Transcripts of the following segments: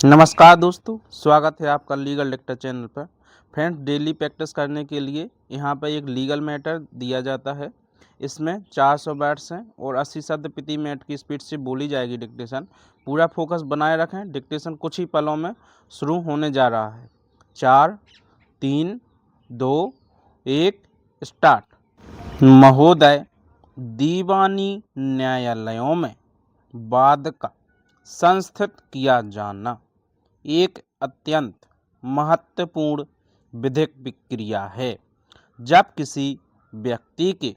नमस्कार दोस्तों, स्वागत है आपका लीगल लेक्चर चैनल पर। फ्रेंड्स, डेली प्रैक्टिस करने के लिए यहाँ पर एक लीगल मैटर दिया जाता है। इसमें 400 वर्ड्स हैं और 80 शब्द प्रति मिनट की स्पीड से बोली जाएगी डिक्टेशन। पूरा फोकस बनाए रखें, डिक्टेशन कुछ ही पलों में शुरू होने जा रहा है। 4, 3, 2, 1 स्टार्ट। महोदय, दीवानी न्यायालयों में वाद का संस्थित किया जाना एक अत्यंत महत्वपूर्ण विधिक प्रक्रिया है। जब किसी व्यक्ति के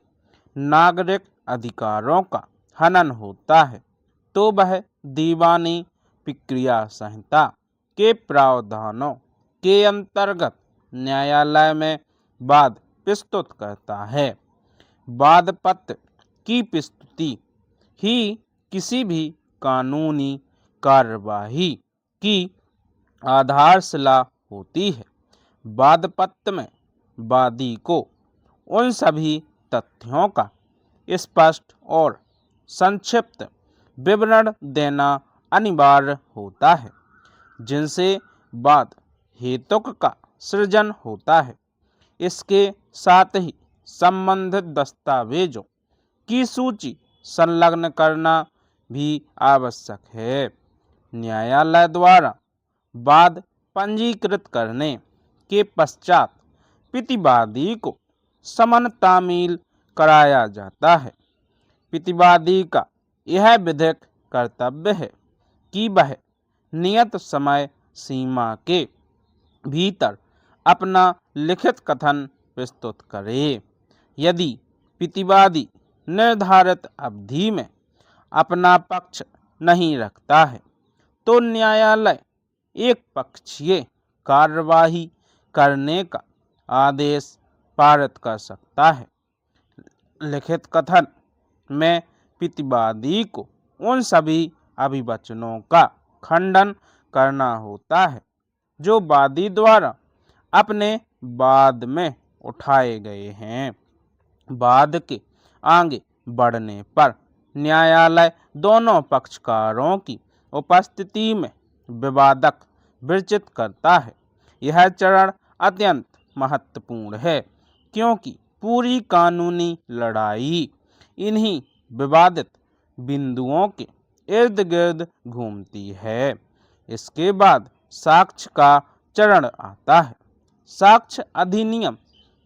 नागरिक अधिकारों का हनन होता है तो वह दीवानी प्रक्रिया संहिता के प्रावधानों के अंतर्गत न्यायालय में वाद प्रस्तुत करता है। वाद पत्र की प्रस्तुति ही किसी भी कानूनी कार्यवाही की आधारशिला होती है। वाद पत्र में वादी को उन सभी तथ्यों का स्पष्ट और संक्षिप्त विवरण देना अनिवार्य होता है जिनसे वाद हेतुक का सृजन होता है। इसके साथ ही संबंधित दस्तावेजों की सूची संलग्न करना भी आवश्यक है। न्यायालय द्वारा वाद पंजीकृत करने के पश्चात प्रतिवादी को समन तामील कराया जाता है। प्रतिवादी का यह विधिक कर्तव्य है कि वह नियत समय सीमा के भीतर अपना लिखित कथन प्रस्तुत करे। यदि प्रतिवादी निर्धारित अवधि में अपना पक्ष नहीं रखता है तो न्यायालय एक पक्षीय कार्यवाही करने का आदेश पारित कर सकता है। लिखित कथन में प्रतिवादी को उन सभी अभिवचनों का खंडन करना होता है जो वादी द्वारा अपने वाद में उठाए गए हैं। वाद के आगे बढ़ने पर न्यायालय दोनों पक्षकारों की उपस्थिति में विवादक विरचित करता है। यह चरण अत्यंत महत्वपूर्ण है क्योंकि पूरी कानूनी लड़ाई इन्हीं विवादित बिंदुओं के इर्द गिर्द घूमती है। इसके बाद साक्ष्य का चरण आता है। साक्ष्य अधिनियम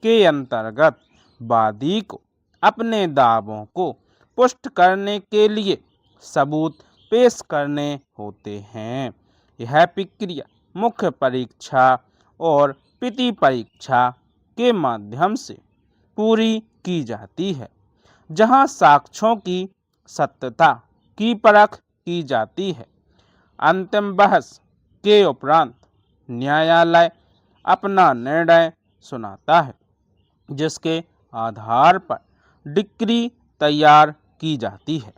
के अंतर्गत वादी को अपने दावों को पुष्ट करने के लिए सबूत पेश करने होते हैं। यह प्रक्रिया मुख्य परीक्षा और प्रति परीक्षा के माध्यम से पूरी की जाती है, जहां साक्ष्यों की सत्यता की परख की जाती है। अंतिम बहस के उपरांत न्यायालय अपना निर्णय सुनाता है, जिसके आधार पर डिक्री तैयार की जाती है।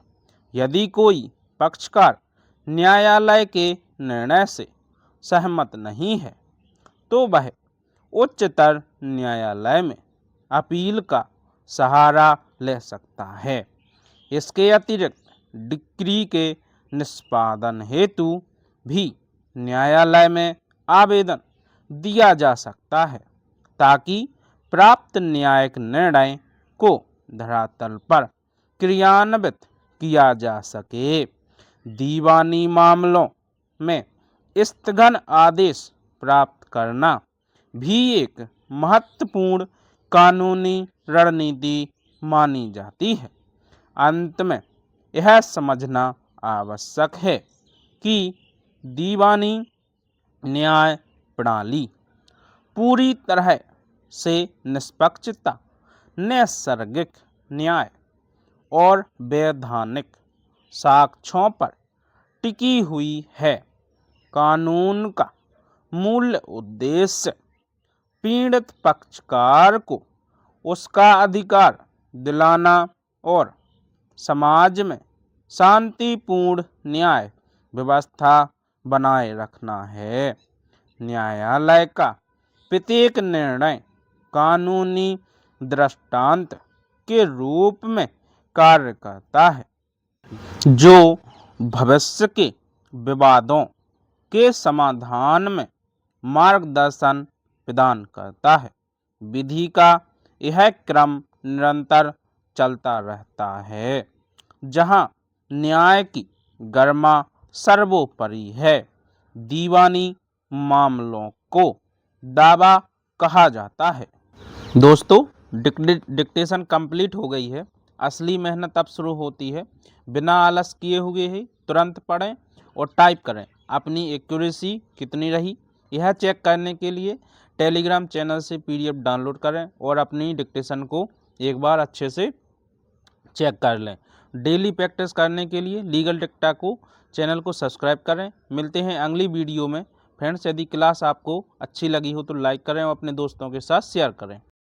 यदि कोई पक्षकार न्यायालय के निर्णय से सहमत नहीं है तो वह उच्चतर न्यायालय में अपील का सहारा ले सकता है। इसके अतिरिक्त डिक्री के निष्पादन हेतु भी न्यायालय में आवेदन दिया जा सकता है ताकि प्राप्त न्यायिक निर्णय को धरातल पर क्रियान्वित किया जा सके। दीवानी मामलों में स्थगन आदेश प्राप्त करना भी एक महत्वपूर्ण कानूनी रणनीति मानी जाती है। अंत में यह समझना आवश्यक है कि दीवानी न्याय प्रणाली पूरी तरह से निष्पक्षता, नैसर्गिक न्याय और वैधानिक साक्ष्यों पर टिकी हुई है। कानून का मूल उद्देश्य पीड़ित पक्षकार को उसका अधिकार दिलाना और समाज में शांतिपूर्ण न्याय व्यवस्था बनाए रखना है। न्यायालय का प्रत्येक निर्णय कानूनी दृष्टांत के रूप में कार्य करता है जो भविष्य के विवादों के समाधान में मार्गदर्शन प्रदान करता है। विधि का यह क्रम निरंतर चलता रहता है, जहां न्याय की गरिमा सर्वोपरि है। दीवानी मामलों को दावा कहा जाता है। दोस्तों, डिक्टेशन कंप्लीट हो गई है। असली मेहनत अब शुरू होती है। बिना आलस किए हुए ही तुरंत पढ़ें और टाइप करें। अपनी एक्यूरेसी कितनी रही यह चेक करने के लिए टेलीग्राम चैनल से PDF डाउनलोड करें और अपनी डिक्टेशन को एक बार अच्छे से चेक कर लें। डेली प्रैक्टिस करने के लिए लीगल डिक्टा को चैनल को सब्सक्राइब करें। मिलते हैं अगली वीडियो में। फ्रेंड्स, यदि क्लास आपको अच्छी लगी हो तो लाइक करें और अपने दोस्तों के साथ शेयर करें।